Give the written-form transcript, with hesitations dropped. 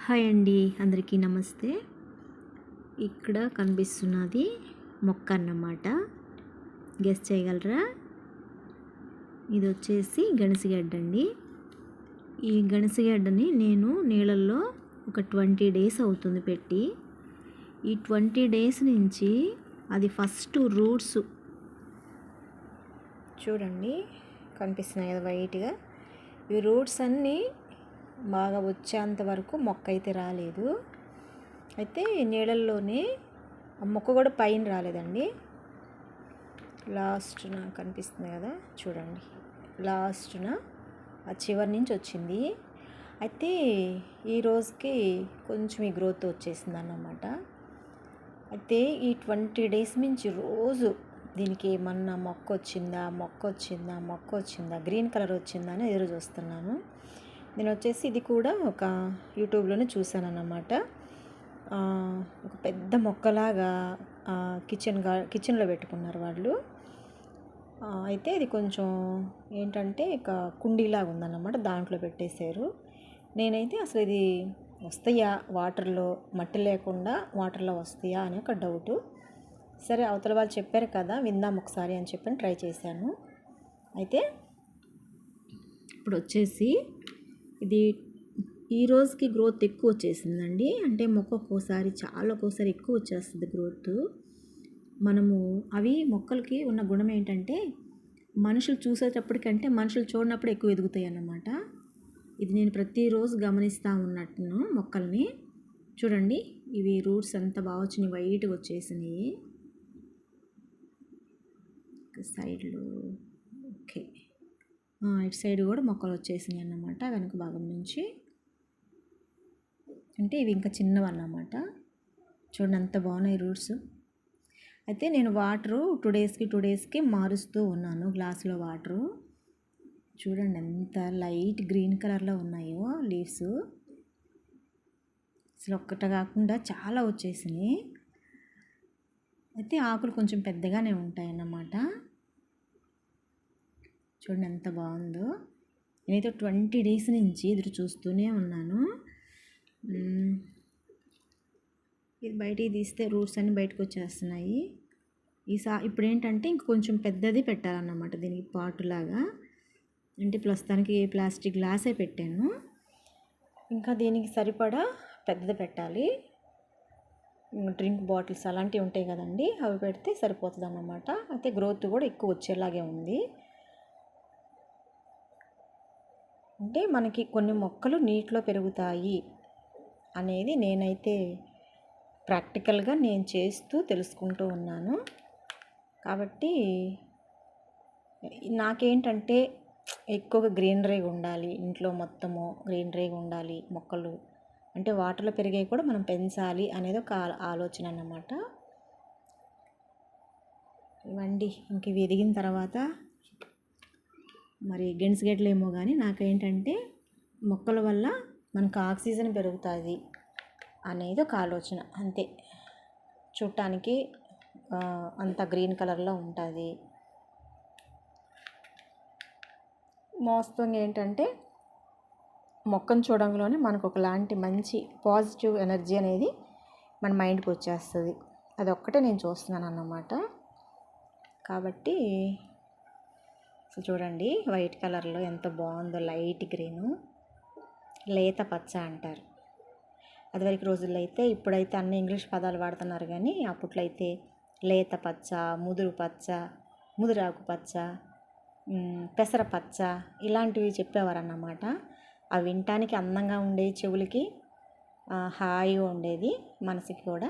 Hi అండి, అందరికీ నమస్తే. ఇక్కడ కనిపిస్తున్నది మొక్క అన్నమాట. గెస్ చేయగలరా? ఇది వచ్చేసి గణసిగడ్డ అండి. ఈ గణసిగడ్డని నేను నీళ్ళల్లో ఒక 20 డేస్ అవుతుంది పెట్టి. ఈ 20 డేస్ నుంచి అది ఫస్ట్ రూట్స్ చూడండి, కనిపిస్తున్నాయి కదా వైట్గా. ఈ రూట్స్ అన్నీ బాగా వచ్చేంత వరకు మొక్క అయితే రాలేదు. అయితే నీళ్ళల్లోనే ఆ మొక్క కూడా పైన రాలేదండి. లాస్ట్న కనిపిస్తుంది కదా చూడండి, లాస్ట్న ఆ చివరి నుంచి వచ్చింది. అయితే ఈ రోజుకి కొంచెం ఈ గ్రోత్ వచ్చేసింది అన్నమాట. అయితే ఈ 20 డేస్ నుంచి రోజు దీనికి ఏమన్నా మొక్క వచ్చిందా గ్రీన్ కలర్ వచ్చిందా అని ఎదురు చూస్తున్నాను. నేను వచ్చేసి ఇది కూడా ఒక యూట్యూబ్లోనే చూశాను అన్నమాట. ఒక పెద్ద మొక్కలాగా కిచెన్లో పెట్టుకున్నారు వాళ్ళు. అయితే ఇది కొంచెం ఏంటంటే ఇక కుండీలాగా ఉందన్నమాట, దాంట్లో పెట్టేశారు. నేనైతే అసలు ఇది వస్తాయా వాటర్లో, మట్టి లేకుండా వాటర్లో వస్తాయా అని ఒక డౌటు. సరే అవతల వాళ్ళు చెప్పారు కదా, విందాం ఒకసారి అని చెప్పని ట్రై చేశాను. అయితే ఇప్పుడు వచ్చేసి ఇది ఈ రోజుకి గ్రోత్ ఎక్కువ వచ్చేసిందండి. అంటే మొక్క ఒక్కోసారి ఎక్కువ వచ్చేస్తుంది గ్రోత్. మనము అవి మొక్కలకి ఉన్న గుణం ఏంటంటే మనుషులు చూసేటప్పటికంటే మనుషులు చూడనప్పుడు ఎక్కువ ఎదుగుతాయి అన్నమాట. ఇది నేను ప్రతిరోజు గమనిస్తూ ఉన్నట్టును మొక్కల్ని. చూడండి, ఇవి రూట్స్ అంతా బాగా వచ్చినాయి, వైట్గా వచ్చేసినాయి సైడ్లో. ఓకే, ఇటు సైడ్ కూడా మొక్కలు వచ్చేసినాయి అన్నమాట, వెనక భాగం నుంచి. అంటే ఇవి ఇంకా చిన్నవి అన్నమాట. చూడండి ఎంత బాగున్నాయి రూట్స్. అయితే నేను వాటరు 2 డేస్కి మారుస్తూ ఉన్నాను గ్లాసులో వాటరు. చూడండి ఎంత లైట్ గ్రీన్ కలర్లో ఉన్నాయో లీవ్స్. అసలు ఒక్కట కాకుండా చాలా వచ్చేసినాయి. అయితే ఆకులు కొంచెం పెద్దగానే ఉంటాయి అన్నమాట. చూడండి ఎంత బాగుందో. నేనైతే 20 డేస్ నుంచి ఎదురు చూస్తూనే ఉన్నాను. ఇది బయటికి తీస్తే రూట్స్ అన్నీ బయటకు వచ్చేస్తున్నాయి. ఇప్పుడు ఏంటంటే ఇంక కొంచెం పెద్దది పెట్టాలన్నమాట దీనికి పాటులాగా. అంటే ప్రస్తుతానికి ప్లాస్టిక్ గ్లాసే పెట్టాను, ఇంకా దీనికి సరిపడా పెద్దది పెట్టాలి. డ్రింక్ బాటిల్స్ అలాంటివి ఉంటాయి కదండి, అవి పెడితే సరిపోతుంది అన్నమాట. అయితే గ్రోత్ కూడా ఎక్కువ వచ్చేలాగే ఉంది. అంటే మనకి కొన్ని మొక్కలు నీటిలో పెరుగుతాయి అనేది నేనైతే ప్రాక్టికల్గా నేను చేస్తూ తెలుసుకుంటూ ఉన్నాను. కాబట్టి నాకేంటంటే ఎక్కువగా గ్రీనరీగా ఉండాలి, ఇంట్లో మొత్తము గ్రీనరీగా ఉండాలి మొక్కలు. అంటే వాటర్లో పెరిగాయి కూడా మనం పెంచాలి అనేది ఒక ఆలోచన అన్నమాట. ఇవ్వండి, ఇంక ఇవి ఎదిగిన తర్వాత మరి గెంట్స్ ఏమో కానీ నాకేంటంటే మొక్కల వల్ల మనకు ఆక్సిజన్ పెరుగుతుంది అనేది ఒక ఆలోచన అంతే. చూడటానికి అంత గ్రీన్ కలర్లో ఉంటుంది. మోస్తంగా ఏంటంటే మొక్కను చూడంలోనే మనకు ఒకలాంటి మంచి పాజిటివ్ ఎనర్జీ అనేది మన మైండ్కి వచ్చేస్తుంది. అది ఒక్కటే నేను చూస్తున్నాను అన్నమాట. కాబట్టి చూడండి వైట్ కలర్లో ఎంత బాగుందో, లైట్ గ్రీను, లేత పచ్చ అంటారు. అదివరకు రోజుల్లో అయితే, ఇప్పుడైతే అన్ని ఇంగ్లీష్ పదాలు వాడుతున్నారు కానీ అప్పట్లో అయితే లేత పచ్చ, ముదురు పచ్చ, ముదురాకు పచ్చ, పెసర పచ్చ ఇలాంటివి చెప్పేవారన్నమాట. అవి వినటానికి అందంగా ఉండేవి, చెవులకి హాయిగా ఉండేది, మనసుకి కూడా.